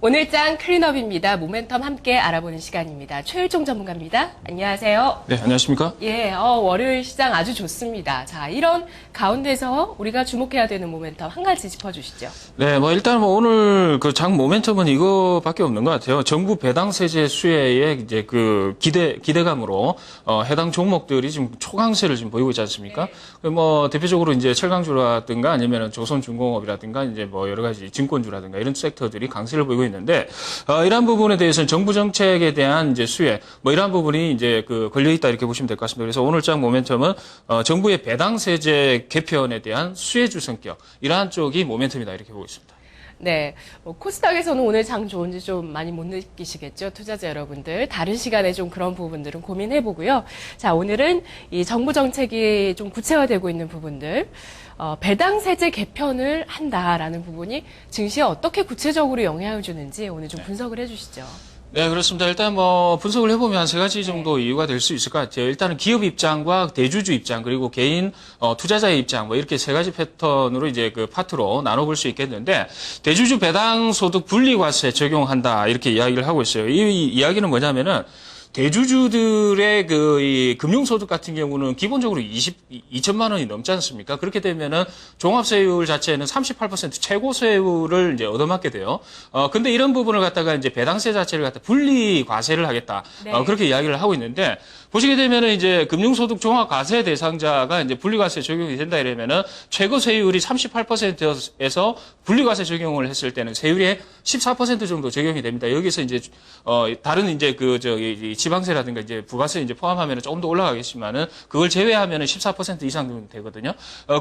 오늘장 클린업입니다. 모멘텀 함께 알아보는 시간입니다. 최일종 전문가입니다. 안녕하세요. 네, 안녕하십니까? 예, 월요일 시장 아주 좋습니다. 자, 이런 가운데서 우리가 주목해야 되는 모멘텀 한 가지 짚어주시죠. 네, 일단 오늘 그 장 모멘텀은 이거밖에 없는 것 같아요. 정부 배당 세제 수혜에 이제 그 기대감으로 해당 종목들이 지금 초강세를 지금 보이고 있지 않습니까? 네. 대표적으로 이제 철강주라든가 아니면 조선중공업이라든가 이제 여러 가지 증권주라든가 이런 섹터들이 강세를 보이고 있는데 이러한 부분에 대해서는 정부 정책에 대한 이제 수혜 이러한 부분이 이제 걸려 있다 이렇게 보시면 될 것 같습니다. 그래서 오늘장 모멘텀은 정부의 배당 세제 개편에 대한 수혜주 성격 이러한 쪽이 모멘텀이다 이렇게 보고 있습니다. 네, 코스닥에서는 오늘 장 좋은지 좀 많이 못 느끼시겠죠, 투자자 여러분들. 다른 시간에 좀 그런 부분들은 고민해보고요. 자, 오늘은 이 정부 정책이 좀 구체화되고 있는 부분들, 배당 세제 개편을 한다라는 부분이 증시에 어떻게 구체적으로 영향을 주는지 오늘 좀 분석을 해주시죠. 네, 그렇습니다. 일단 분석을 해보면 한 세 가지 정도 이유가 될 수 있을 것 같아요. 일단은 기업 입장과 대주주 입장 그리고 개인 투자자의 입장 이렇게 세 가지 패턴으로 이제 그 파트로 나눠볼 수 있겠는데 대주주 배당 소득 분리과세 적용한다 이렇게 이야기를 하고 있어요. 이 이야기는 뭐냐면은 대주주들의 이 금융소득 같은 경우는 기본적으로 2천만 원이 넘지 않습니까? 그렇게 되면은 종합세율 자체는 38% 최고세율을 이제 얻어맞게 돼요. 근데 이런 부분을 갖다가 이제 배당세 자체를 갖다 분리 과세를 하겠다. 네. 그렇게 이야기를 하고 있는데 보시게 되면은 이제 금융소득 종합과세 대상자가 이제 분리과세 적용이 된다 이러면은 최고세율이 38%에서 분리과세 적용을 했을 때는 세율이 14% 정도 적용이 됩니다. 여기서 이제 다른 이제 지방세라든가 이제 부가세 이제 포함하면 조금 더 올라가겠지만은 그걸 제외하면은 14% 이상 정도 되거든요.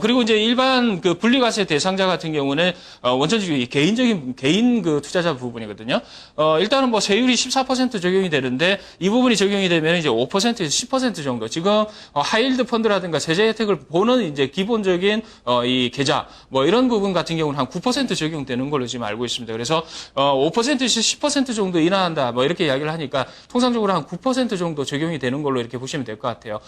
그리고 이제 일반 그 분리과세 대상자 같은 경우는 원천적으로 개인 그 투자자 부분이거든요. 일단은 세율이 14% 적용이 되는데 이 부분이 적용이 되면 이제 5%에서 10% 정도 지금 하이힐드 펀드라든가 세제 혜택을 보는 이제 기본적인 이 계좌 이런 부분 같은 경우는 한 9% 적용되는 걸로 지금 알고 있습니다. 그래서 5%에서 10% 정도 인하한다 이렇게 이야기를 하니까 통상적으로 한 9% 정도 적용이 되는 걸로 이렇게 보시면 될 것 같아요.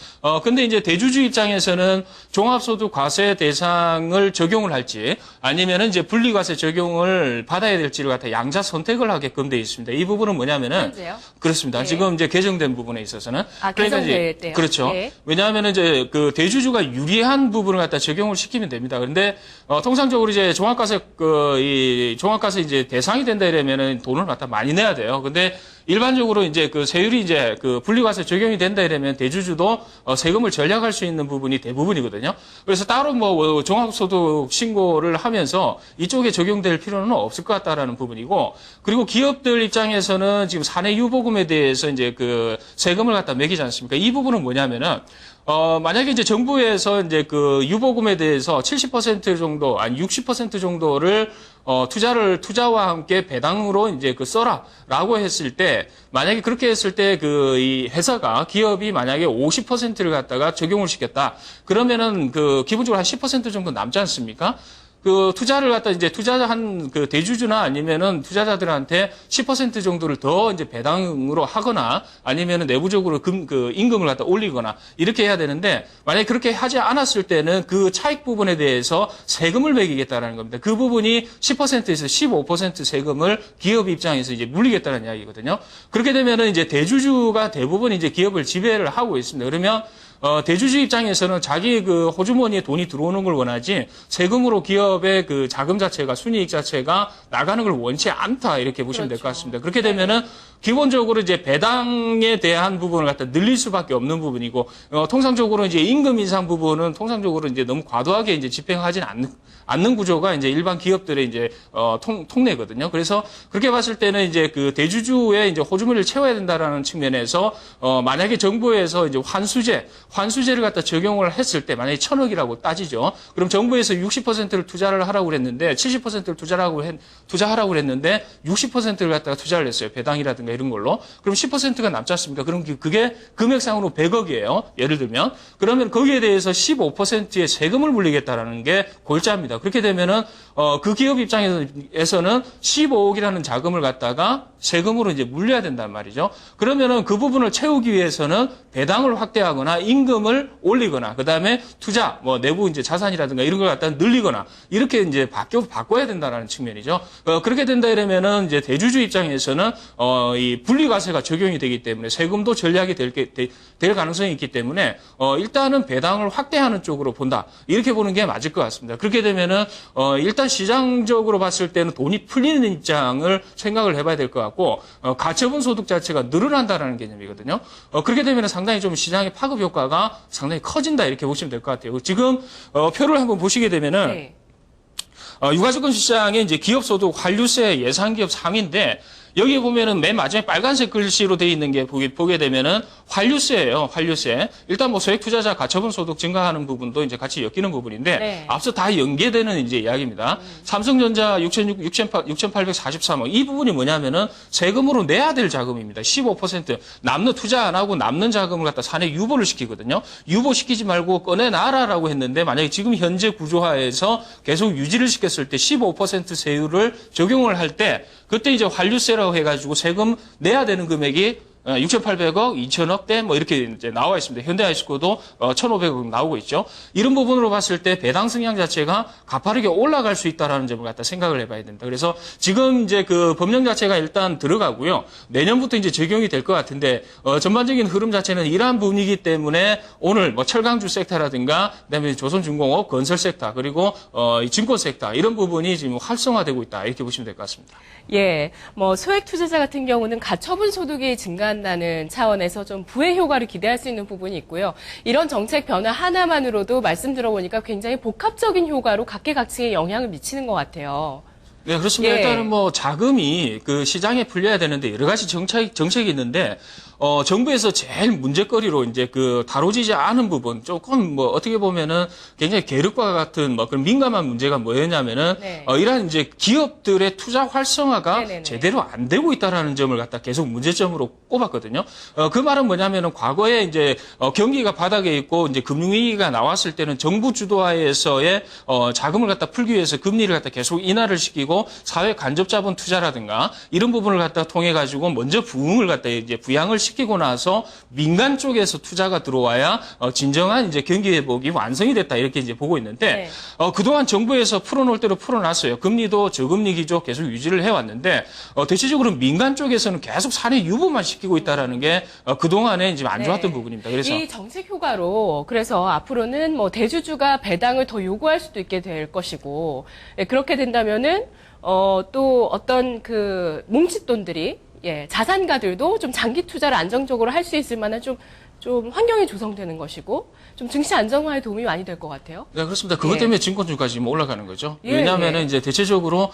근데 이제 대주주 입장에서는 종합소득 과세 대상을 적용을 할지 아니면은 이제 분리과세 적용을 받아야 될지를 갖다 양자 선택을 하게끔 돼 있습니다. 이 부분은 뭐냐면은 현재요? 그렇습니다. 네. 지금 이제 개정된 부분에 있어서는 개정될 때요. 그렇죠. 네. 왜냐하면은 이제 그 대주주가 유리한 부분을 갖다 적용을 시키면 됩니다. 그런데 통상적으로 이제 종합과세 이 종합과세 이제 대상이 된다 이러면은 돈을 갖다 많이 내야 돼요. 근데 일반적으로 이제 그 세율이 이제 그 분리과세 적용이 된다 이러면 대주주도 세금을 절약할 수 있는 부분이 대부분이거든요. 그래서 따로 종합소득 신고를 하면서 이쪽에 적용될 필요는 없을 것 같다라는 부분이고, 그리고 기업들 입장에서는 지금 사내 유보금에 대해서 이제 그 세금을 갖다 매기지 않습니까? 이 부분은 뭐냐면은 만약에 이제 정부에서 이제 그 유보금에 대해서 70% 정도, 아니 60% 정도를 투자와 함께 배당으로 이제 써라라고 했을 때, 만약에 그렇게 했을 때 이 회사가, 기업이 만약에 50%를 갖다가 적용을 시켰다. 그러면은 기본적으로 한 10% 정도 남지 않습니까? 투자를 갖다 이제 투자한 대주주나 아니면은 투자자들한테 10% 정도를 더 이제 배당으로 하거나 아니면은 내부적으로 임금을 갖다 올리거나 이렇게 해야 되는데, 만약에 그렇게 하지 않았을 때는 그 차익 부분에 대해서 세금을 매기겠다라는 겁니다. 그 부분이 10%에서 15% 세금을 기업 입장에서 이제 물리겠다는 이야기거든요. 그렇게 되면은 이제 대주주가 대부분 이제 기업을 지배를 하고 있습니다. 그러면 대주주 입장에서는 자기 호주머니에 돈이 들어오는 걸 원하지 세금으로 기업의 자금 자체가, 순이익 자체가 나가는 걸 원치 않다 이렇게 보시면 될 것 같습니다. 그렇게 되면은 기본적으로 이제 배당에 대한 부분을 갖다 늘릴 수밖에 없는 부분이고, 통상적으로 이제 임금 인상 부분은 통상적으로 이제 너무 과도하게 이제 집행하진 않는 구조가 이제 일반 기업들의 이제 통례거든요. 그래서 그렇게 봤을 때는 이제 대주주의 이제 호주머니를 채워야 된다라는 측면에서 만약에 정부에서 이제 환수제를 갖다 적용을 했을 때, 만약에 1,000억이라고 따지죠. 그럼 정부에서 60%를 투자를 하라고 그랬는데 70%를 투자하라고 그랬는데 60%를 갖다가 투자를 했어요. 배당이라든가 이런 걸로. 그럼 10%가 남지 않습니까? 그럼 그게 금액상으로 100억이에요. 예를 들면. 그러면 거기에 대해서 15%의 세금을 물리겠다라는 게 골자입니다. 그렇게 되면은 그 기업 입장에서는 15억이라는 자금을 갖다가 세금으로 이제 물려야 된단 말이죠. 그러면은 그 부분을 채우기 위해서는 배당을 확대하거나 임금을 올리거나 그다음에 투자, 뭐 내부 이제 자산이라든가 이런 걸 갖다 늘리거나 이렇게 이제 바꿔야 된다는 측면이죠. 그렇게 된다 이러면은 이제 대주주 입장에서는 이 분리과세가 적용이 되기 때문에 세금도 전략이 될 가능성이 있기 때문에 일단은 배당을 확대하는 쪽으로 본다. 이렇게 보는 게 맞을 것 같습니다. 그렇게 되면은 일단 시장적으로 봤을 때는 돈이 풀리는 입장을 생각을 해봐야 될 것 같고 가처분 소득 자체가 늘어난다라는 개념이거든요. 그렇게 되면 상당히 좀 시장의 파급 효과가 상당히 커진다 이렇게 보시면 될 것 같아요. 지금 표를 한번 보시게 되면은 네. 유가증권 시장에 이제 기업 소득 환류세 예상 기업 상위인데 여기 보면은 맨 마지막에 빨간색 글씨로 되어 있는 게 보게 되면은 환류세예요. 환류세. 일단 뭐 소액 투자자 가처분 소득 증가하는 부분도 이제 같이 엮이는 부분인데 네. 앞서 다 연계되는 이제 이야기입니다. 삼성전자 6,843억 이 부분이 뭐냐면은 세금으로 내야 될 자금입니다. 15% 남는 투자 안 하고 남는 자금을 갖다 사내 유보를 시키거든요. 유보시키지 말고 꺼내놔라라고 했는데 만약에 지금 현재 구조화에서 계속 유지를 시켰을 때 15% 세율을 적용을 할 때 그때 이제 환류세라고 해가지고 세금 내야 되는 금액이 6,800억, 2,000억대 뭐 이렇게 이제 나와 있습니다. 현대아이스코도 1,500억 나오고 있죠. 이런 부분으로 봤을 때 배당 성향 자체가 가파르게 올라갈 수 있다라는 점을 갖다 생각을 해봐야 된다. 그래서 지금 이제 그 법령 자체가 일단 들어가고요. 내년부터 이제 적용이 될 것 같은데 전반적인 흐름 자체는 이러한 분위기 때문에 오늘 뭐 철강주 섹터라든가 그다음에 조선중공업, 건설 섹터 그리고 증권 섹터 이런 부분이 지금 활성화되고 있다 이렇게 보시면 될 것 같습니다. 예, 뭐 소액 투자자 같은 경우는 가처분 소득이 증가한다는 차원에서 좀 부의 효과를 기대할 수 있는 부분이 있고요. 이런 정책 변화 하나만으로도 말씀 들어보니까 굉장히 복합적인 효과로 각계각층에 영향을 미치는 것 같아요. 네, 그렇습니다. 예. 일단은 뭐 자금이 그 시장에 풀려야 되는데 여러 가지 정책이 있는데 정부에서 제일 문제거리로 이제 그 다뤄지지 않은 부분 조금 뭐 어떻게 보면은 굉장히 계륵과 같은 뭐 그런 민감한 문제가 뭐였냐면은 네. 이러한 이제 기업들의 투자 활성화가 네네네. 제대로 안 되고 있다라는 점을 갖다 계속 문제점으로 꼽았거든요. 그 말은 뭐냐면은 과거에 이제 경기가 바닥에 있고 이제 금융위기가 나왔을 때는 정부 주도하에서의 자금을 갖다 풀기 위해서 금리를 갖다 계속 인하를 시키고 사회 간접 자본 투자라든가 이런 부분을 갖다 통해 가지고 먼저 부흥을 갖다 이제 부양을 시키고 나서 민간 쪽에서 투자가 들어와야 진정한 이제 경기 회복이 완성이 됐다 이렇게 이제 보고 있는데 네. 그동안 정부에서 풀어놓을 대로 풀어놨어요. 금리도 저금리 기조 계속 유지를 해왔는데 대체적으로 민간 쪽에서는 계속 사내 유보만 시키고 있다라는 게 그동안에 이제 안 좋았던 네. 부분입니다. 그래서 이 정책 효과로 그래서 앞으로는 뭐 대주주가 배당을 더 요구할 수도 있게 될 것이고 예, 그렇게 된다면은 또 어떤 그 뭉칫돈들이 예, 자산가들도 좀 장기 투자를 안정적으로 할 수 있을 만한 좀 환경이 조성되는 것이고 좀 증시 안정화에 도움이 많이 될 것 같아요. 네, 그렇습니다. 그것 예. 때문에 증권주가가 지금 올라가는 거죠. 예, 왜냐하면은 예. 이제 대체적으로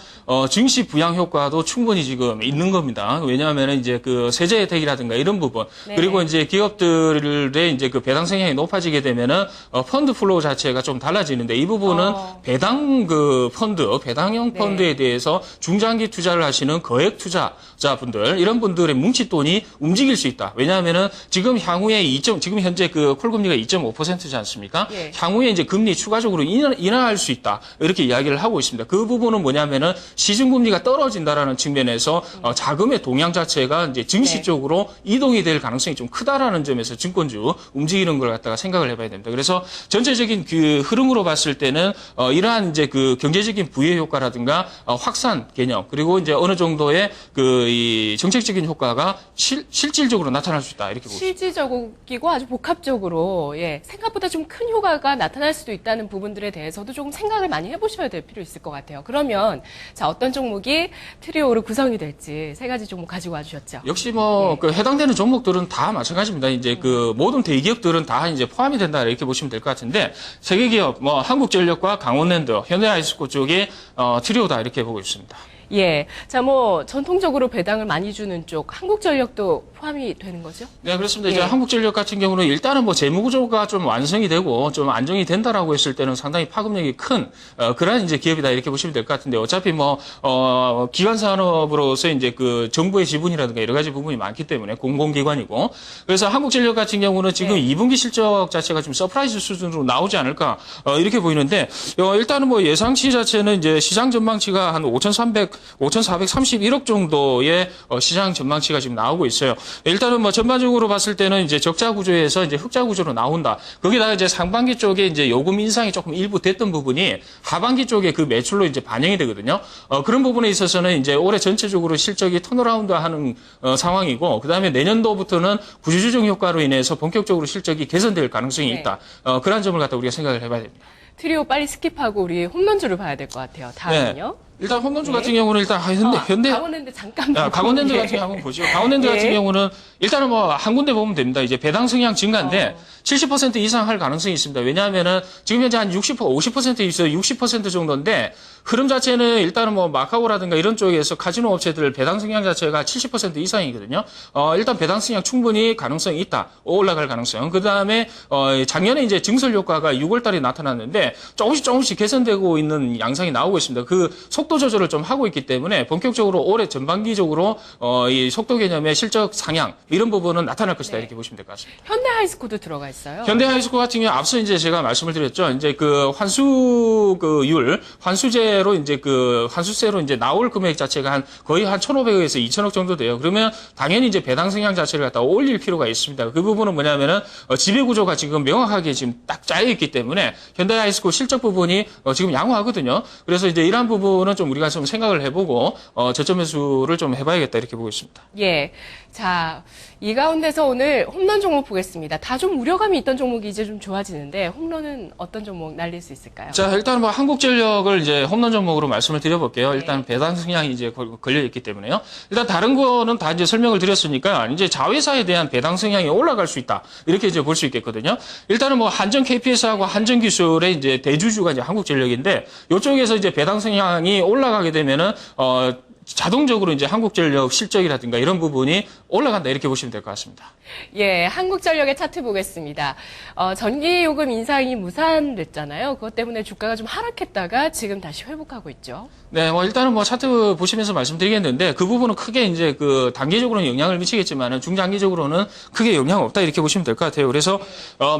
증시 부양 효과도 충분히 지금 있는 겁니다. 왜냐하면은 이제 그 세제 혜택이라든가 이런 부분 네. 그리고 이제 기업들의 이제 그 배당 성향이 높아지게 되면은 펀드 플로우 자체가 좀 달라지는데 이 부분은 배당 그 펀드, 배당형 네. 펀드에 대해서 중장기 투자를 하시는 거액 투자자분들 이런 분들의 뭉칫돈이 움직일 수 있다. 왜냐하면은 지금 향후에 지금 현재 그 콜금리가 2.5%지 않습니까? 예. 향후에 이제 금리 추가적으로 인하할 수 있다. 이렇게 이야기를 하고 있습니다. 그 부분은 뭐냐면은 시중금리가 떨어진다라는 측면에서 자금의 동향 자체가 이제 증시 네. 쪽으로 이동이 될 가능성이 좀 크다라는 점에서 증권주 움직이는 걸 갖다가 생각을 해봐야 됩니다. 그래서 전체적인 그 흐름으로 봤을 때는 이러한 이제 그 경제적인 부의 효과라든가 확산 개념 그리고 이제 어느 정도의 그 이 정책적인 효과가 실질적으로 나타날 수 있다. 이렇게 보고 있습니다. 실질적이고 아주 복합적으로 예, 생각보다 좀 큰 효과가 나타날 수도 있다는 부분들에 대해서도 조금 생각을 많이 해보셔야 될 필요 있을 것 같아요. 그러면 자 어떤 종목이 트리오로 구성이 될지 세 가지 종목 가지고 와주셨죠. 역시 뭐 그 해당되는 종목들은 다 마찬가지입니다. 이제 그 모든 대기업들은 다 이제 포함이 된다 이렇게 보시면 될 것 같은데 세계 기업 뭐 한국전력과 강원랜드, 현대아이스코 쪽이 트리오다 이렇게 보고 있습니다. 예. 자, 뭐, 전통적으로 배당을 많이 주는 쪽, 한국전력도 포함이 되는 거죠? 네, 그렇습니다. 예. 이제 한국전력 같은 경우는 일단은 뭐 재무구조가 좀 완성이 되고 좀 안정이 된다라고 했을 때는 상당히 파급력이 큰, 그런 이제 기업이다 이렇게 보시면 될 것 같은데 어차피 뭐, 기관 산업으로서 이제 그 정부의 지분이라든가 여러 가지 부분이 많기 때문에 공공기관이고 그래서 한국전력 같은 경우는 지금 네. 2분기 실적 자체가 좀 서프라이즈 수준으로 나오지 않을까, 이렇게 보이는데, 일단은 뭐 예상치 자체는 이제 시장 전망치가 한 5,431억 정도의 시장 전망치가 지금 나오고 있어요. 일단은 뭐 전반적으로 봤을 때는 이제 적자 구조에서 이제 흑자 구조로 나온다. 거기다가 이제 상반기 쪽에 이제 요금 인상이 조금 일부 됐던 부분이 하반기 쪽에 그 매출로 이제 반영이 되거든요. 그런 부분에 있어서는 이제 올해 전체적으로 실적이 턴어라운드 하는 상황이고, 그 다음에 내년도부터는 구조조정 효과로 인해서 본격적으로 실적이 개선될 가능성이 네. 있다. 그런 점을 갖다 우리가 생각을 해봐야 됩니다. 트리오 빨리 스킵하고 우리 홈런주를 봐야 될 것 같아요. 다음은요. 일단 홈런주 네. 같은 경우는 일단 현대 강원랜드 잠깐만. 강원랜드 예. 같은 경우 한번 보죠. 강원랜드 예. 같은 경우는 일단은 뭐 한 군데 보면 됩니다. 이제 배당 성향 증가인데 70% 이상 할 가능성이 있습니다. 왜냐하면은 지금 현재 한 50% 있어요. 60% 정도인데 흐름 자체는 일단은 뭐 마카오라든가 이런 쪽에서 카지노 업체들 배당 성향 자체가 70% 이상이거든요. 일단 배당 성향 충분히 가능성이 있다. 올라갈 가능성. 그 다음에 작년에 이제 증설 효과가 6월 달에 나타났는데 조금씩 개선되고 있는 양상이 나오고 있습니다. 그 속도 조절을 좀 하고 있기 때문에 본격적으로 올해 전반기적으로 이 속도 개념의 실적 상향 이런 부분은 나타날 것이다. 네. 이렇게 보시면 될 것 같습니다. 현대 하이스코도 들어가 있어요. 현대하이스코 같은 경우 앞서 이제 제가 말씀을 드렸죠. 이제 그 환수 율, 환수제로 이제 그 환수세로 이제 나올 금액 자체가 한 거의 한 1,500억에서 2,000억 정도 돼요. 그러면 당연히 이제 배당 성향 자체를 갖다 올릴 필요가 있습니다. 그 부분은 뭐냐면은 지배 구조가 지금 명확하게 지금 딱 짜여 있기 때문에 현대하이스코 실적 부분이 지금 양호하거든요. 그래서 이제 이러한 부분은 좀 우리가 좀 생각을 해보고 저점 매수를 좀 해봐야겠다 이렇게 보고 있습니다. 예. 자, 이 가운데서 오늘 홈런 종목 보겠습니다. 다 좀 우려감이 있던 종목이 이제 좀 좋아지는데 홈런은 어떤 종목 날릴 수 있을까요? 자, 일단 뭐 한국전력을 이제 홈런 종목으로 말씀을 드려볼게요. 일단 배당 성향이 이제 걸려 있기 때문에요. 일단 다른 거는 다 이제 설명을 드렸으니까 이제 자회사에 대한 배당 성향이 올라갈 수 있다. 이렇게 이제 볼 수 있겠거든요. 일단은 뭐 한전 KPS하고 한전 기술의 이제 대주주가 이제 한국전력인데 이쪽에서 이제 배당 성향이 올라가게 되면은 자동적으로 이제 한국전력 실적이라든가 이런 부분이 올라간다 이렇게 보시면 될 것 같습니다. 예, 한국전력의 차트 보겠습니다. 전기요금 인상이 무산됐잖아요. 그것 때문에 주가가 좀 하락했다가 지금 다시 회복하고 있죠. 네, 뭐 일단은 뭐 차트 보시면서 말씀드리겠는데 그 부분은 크게 이제 그 단기적으로는 영향을 미치겠지만은 중장기적으로는 크게 영향 없다 이렇게 보시면 될 것 같아요. 그래서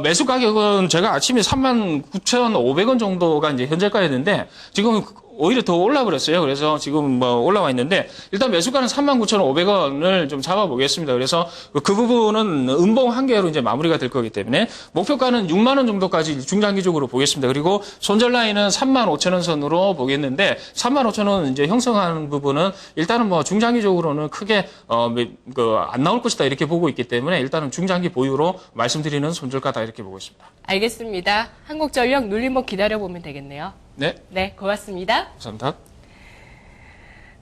매수 가격은 제가 아침에 39,500원 정도가 이제 현재가였는데 지금 오히려 더 올라버렸어요. 그래서 지금 뭐 올라와 있는데 일단 매수가는 39,500원을 좀 잡아보겠습니다. 그래서 그 부분은 음봉 한 개로 이제 마무리가 될 거기 때문에 목표가는 6만 원 정도까지 중장기적으로 보겠습니다. 그리고 손절 라인은 35,000원 선으로 보겠는데 35,000원 이제 형성하는 부분은 일단은 뭐 중장기적으로는 크게 안 나올 것이다 이렇게 보고 있기 때문에 일단은 중장기 보유로 말씀드리는 손절가다 이렇게 보고 있습니다. 알겠습니다. 한국전력 눌림목 기다려보면 되겠네요. 네, 네, 고맙습니다. 감사합니다.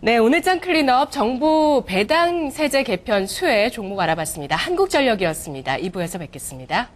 네, 오늘장 클린업 정부 배당 세제 개편 수혜 종목 알아봤습니다. 한국전력이었습니다. 2부에서 뵙겠습니다.